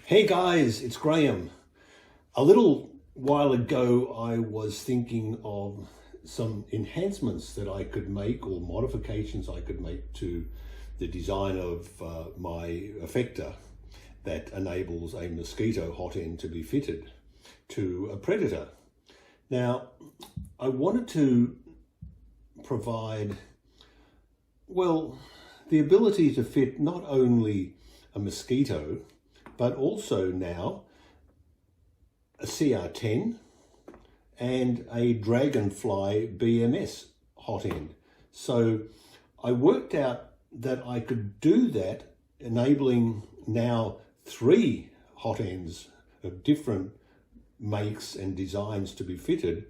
Hey guys, it's Graham. A little while ago I was thinking of some enhancements that I could make or modifications I could make to the design of my effector that enables a mosquito hotend to be fitted to a predator. Now, I wanted to provide, well, the ability to fit not only a mosquito, but also now a CR10 and a Dragonfly BMS hotend. So I worked out that I could do that, enabling now 3 hotends of different makes and designs to be fitted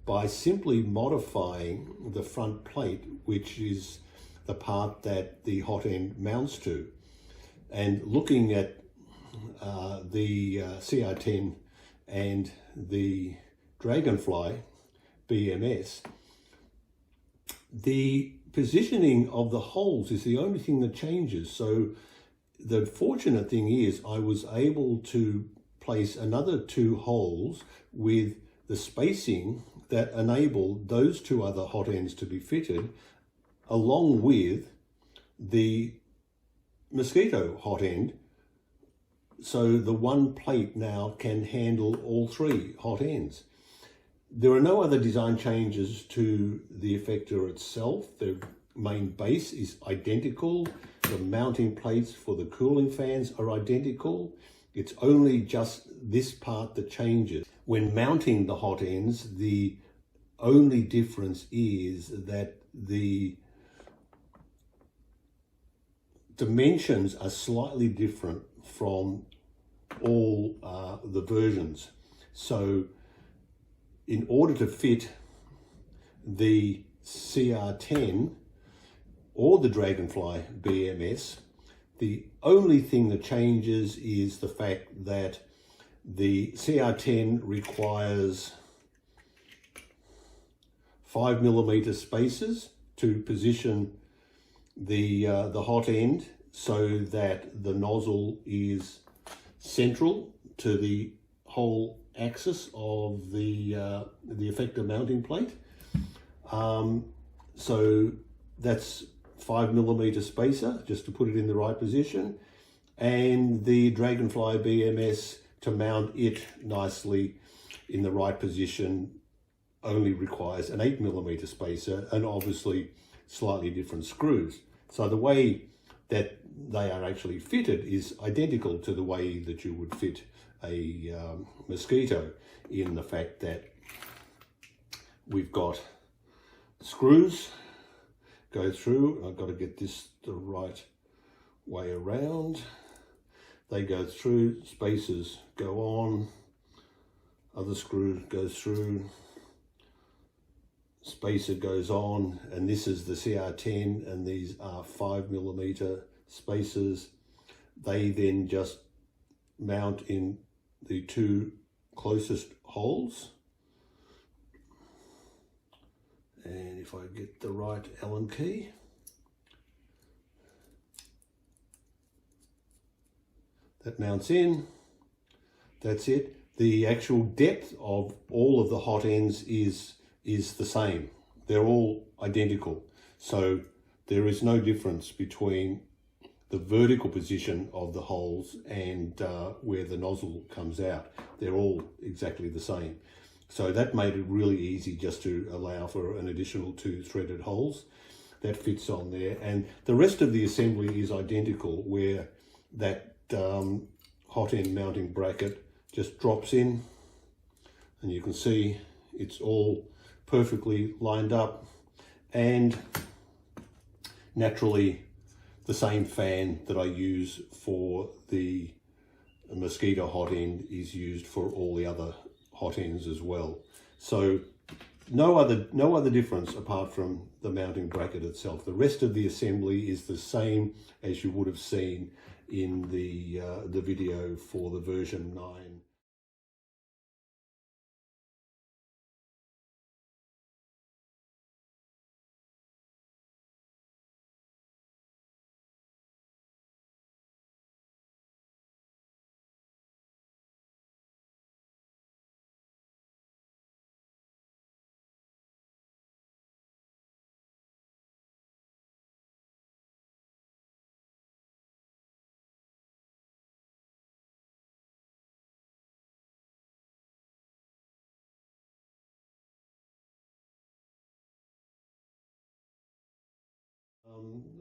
by simply modifying the front plate, which is the part that the hotend mounts to. And looking at the CR10 and the Dragonfly BMS, the positioning of the holes is the only thing that changes. So the fortunate thing is I was able to place another 2 holes with the spacing that enabled those 2 other hotends to be fitted, along with the mosquito hotend. So the one plate now can handle all 3 hotends. There are no other design changes to the effector itself. The main base is identical. The mounting plates for the cooling fans are identical. It's only just this part that changes. When mounting the hotends, the only difference is that the dimensions are slightly different from all the versions. So in order to fit the CR10 or the Dragonfly BMS, the only thing that changes is the fact that the CR10 requires 5mm spacers to position the hot end so that the nozzle is central to the whole axis of the effector mounting plate. So that's 5mm spacer just to put it in the right position, and the Dragonfly BMS to mount it nicely in the right position only requires an 8mm spacer and obviously slightly different screws. So the way that they are actually fitted is identical to the way that you would fit a mosquito, in the fact that we've got screws go through. I've got to get this the right way around. They go through, spacers go on, other screw goes through, spacer goes on, and this is the CR10 and these are 5mm spacers. They then just mount in the 2 closest holes. And if I get the right Allen key, that mounts in. That's it. The actual depth of all of the hot ends is the same. They're all identical. So there is no difference between the vertical position of the holes and where the nozzle comes out. They're all exactly the same. So that made it really easy just to allow for an additional 2 threaded holes. That fits on there. And the rest of the assembly is identical, where that hot end mounting bracket just drops in, and you can see it's all perfectly lined up, and naturally the same fan that I use for the mosquito hot end is used for all the other hot ends as well. So no other difference apart from the mounting bracket itself. The rest of the assembly is the same as you would have seen in the video for the version 9.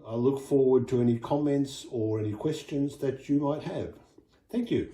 I look forward to any comments or any questions that you might have. Thank you.